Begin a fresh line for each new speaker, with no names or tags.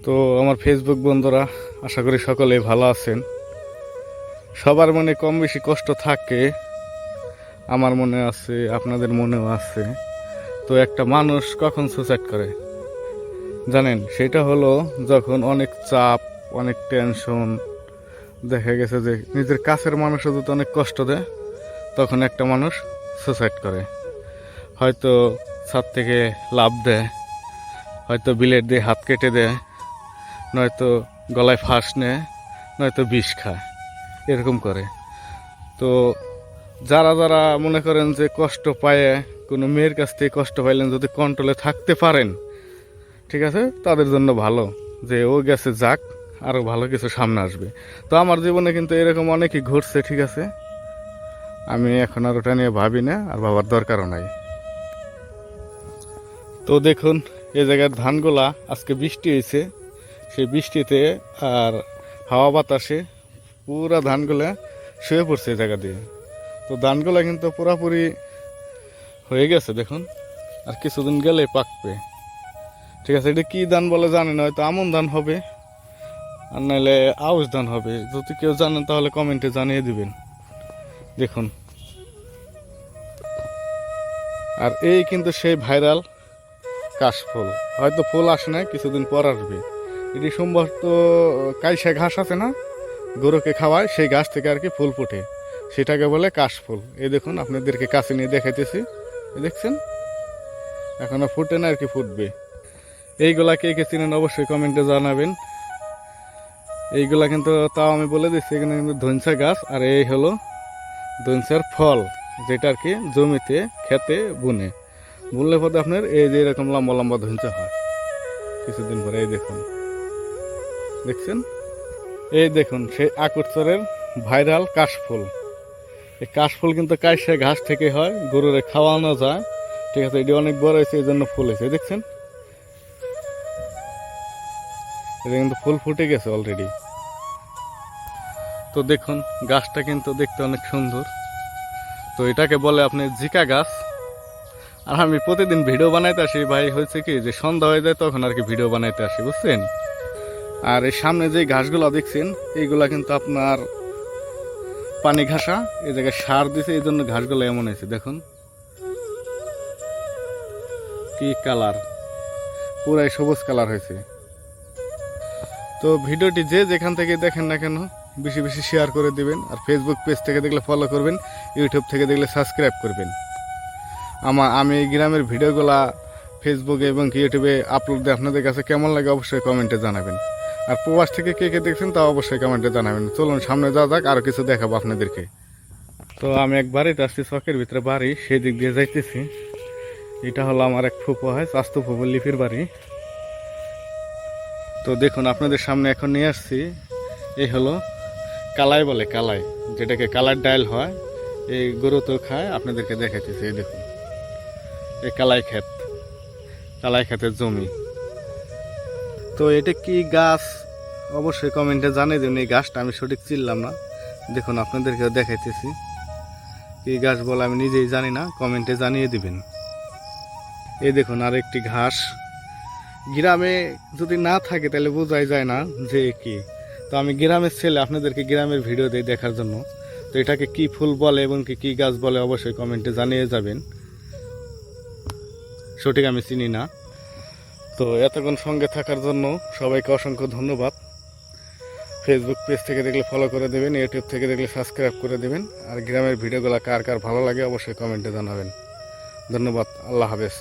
তো আমার ফেসবুক বন্ধুরা, আশা করি সকলেই ভালো আছেন। সবার মনে কম বেশি কষ্ট থাকে, আমার মনে আছে, আপনাদের মনেও আছে। তো একটা মানুষ কখন সুসাইড করে জানেন? সেটা হলো যখন অনেক চাপ, অনেক টেনশন, দেখা গেছে যে নিজের কাছের মানুষও যদি অনেক কষ্ট দেয়, তখন একটা মানুষ সুসাইড করে। হয়তো ছাদ থেকে লাফ দেয়, হয়তো বিলেট দিয়ে হাত কেটে দেয়, নয়তো গলায় ফাঁস নেয়, নয়তো বিষ খায়, এরকম করে। তো যারা যারা মনে করেন যে কষ্ট পায়, কোনো মেয়ের কাছ থেকে কষ্ট পাইলেন, যদি কন্ট্রোলে থাকতে পারেন, ঠিক আছে, তাদের জন্য ভালো, যে ও গেছে যাক, আরও ভালো কিছু সামনে আসবে। তো আমার জীবনে কিন্তু এরকম অনেকই ঘটছে, ঠিক আছে। আমি এখন আর ওটা নিয়ে ভাবি না, আর ভাবার দরকারও নাই। তো দেখুন, এই জায়গার ধানগুলা আজকে বৃষ্টি হয়েছে, সেই বৃষ্টিতে আর হাওয়া বাতাসে পুরা ধানগুলা শুয়ে পড়ছে এই জায়গা দিয়ে। তো ধানগুলা কিন্তু পুরাপুরি হয়ে গেছে দেখুন, আর কিছুদিন গেলে পাকবে, ঠিক আছে। এটা কি ধান বলে জানি না, হয়তো আমন ধান হবে, আর নাহলে আউশ ধান হবে। যদি কেউ জানেন তাহলে কমেন্টে জানিয়ে দিবেন। দেখুন, আর এই কিন্তু সেই ভাইরাল কাশফুল, হয়তো ফুল আসে না, কিছুদিন পর আসবে। এটি সম্ভবত কাইসা ঘাস আছে না, গরুকে খাওয়ায়, সেই গাছ থেকে আর কি ফুল ফুটে, সেটাকে বলে কাশফুল। এই দেখুন, আপনাদেরকে কাছে নিয়ে দেখাইতেছি, দেখছেন, এখনো ফুটে না, আর কি ফুটবে। এইগুলা কে কে চিনেন অবশ্যই কমেন্টে জানাবেন। এইগুলা কিন্তু তাও আমি বলে দিচ্ছি, এখানে কিন্তু ধনসা গাছ, আর এই হলো ধনসার ফল, যেটা আর কি জমিতে খেতে বুনলে পরে আপনার এই যে এরকম লম্বা লম্বা ধনসা হয় কিছুদিন পরে। এই দেখুন, দেখছেন, এই দেখুন সেই আকুরচরের ভাইরাল কাশফুল। এই কাশফুল কিন্তু কাইসা ঘাস থেকে হয়, গরুরে খাওয়ানো যায়, ঠিক আছে। এটি অনেক বড় হয়েছে, এই জন্য ফুল হয়েছে, দেখছেন। এটা কিন্তু ফুল ফুটে গেছে অলরেডি। তো দেখুন, গাছটা কিন্তু দেখতে অনেক সুন্দর। তো এটাকে বলে আপনি জিকা গাছ। আর আমি প্রতিদিন ভিডিও বানাইতে আসি ভাই, হয়েছে কি যে সন্ধ্যা হয়ে যায়, তখন আর কি ভিডিও বানাইতে আসি, বুঝছেন। আর এই সামনে যে ঘাসগুলো দেখছেন, এইগুলা কিন্তু আপনার পানি ঘাসা, এই জায়গায় সার দিছে, এই জন্য ঘাসগুলো এমন হয়েছে। দেখুন কি কালার, পুরাই সবুজ কালার হয়েছে। তো ভিডিওটি যে যেখান থেকে দেখেন না কেন, বেশি বেশি শেয়ার করে দিবেন। আর ফেসবুক পেজ থেকে দেখলে ফলো করবেন, ইউটিউব থেকে দেখলে সাবস্ক্রাইব করবেন। আমি এই গ্রামের ভিডিওগুলা ফেসবুকে এবং ইউটিউবে আপলোড দিই, আপনাদের কাছে কেমন লাগে অবশ্যই কমেন্টে জানাবেন। আর প্রবাস থেকে কে কে দেখছেন তা অবশ্যই কমেন্টে জানাবেন। চলুন সামনে যাওয়া যাক, আরও কিছু দেখাবো আপনাদেরকে। তো আমি এক বাড়িতে আসছি, চকের ভিতরে বাড়ি, সেই দিক দিয়ে যাইতেছি। এটা হলো আমার এক ফুপো হয়, স্বাস্থ্য ফুপো লিপির বাড়ি। তো দেখুন, আপনাদের সামনে এখন নিয়ে আসছি, এই হলো কালাই বলে, কালাই, যেটাকে কালার ডাইল হয়, এই গরু তো খায়, আপনাদেরকে দেখাইতেছি। এই দেখুন, এই কালাই ক্ষেতের জমি। তো এটা কি গাছ অবশ্যই কমেন্টে জানিয়ে দেবেন। এই গাছটা আমি সঠিক চিনলাম না, দেখুন আপনাদেরকেও দেখাইতেছি। কি গাছ বলে আমি নিজেই জানি না, কমেন্টে জানিয়ে দিবেন। এই দেখুন, আর একটি ঘাস। গ্রামে যদি না থাকে তাহলে বোঝাই যায় না যে কি। তো আমি গ্রামের ছেলে, আপনাদেরকে গ্রামের ভিডিও দিই দেখার জন্য। তো এটাকে কি ফুল বলে এবং কি গাছ বলে অবশ্যই কমেন্টে জানিয়ে যাবেন, সঠিক আমি চিনি না। তো এতক্ষণ সঙ্গে থাকার জন্য সবাইকে অসংখ্য ধন্যবাদ। ফেসবুক পেজ থেকে দেখলে ফলো করে দেবেন, ইউটিউব থেকে দেখলে সাবস্ক্রাইব করে দেবেন। আর গ্রামের ভিডিওগুলো কার কার ভালো লাগে অবশ্যই কমেন্টে জানাবেন। ধন্যবাদ, আল্লাহ হাফেজ।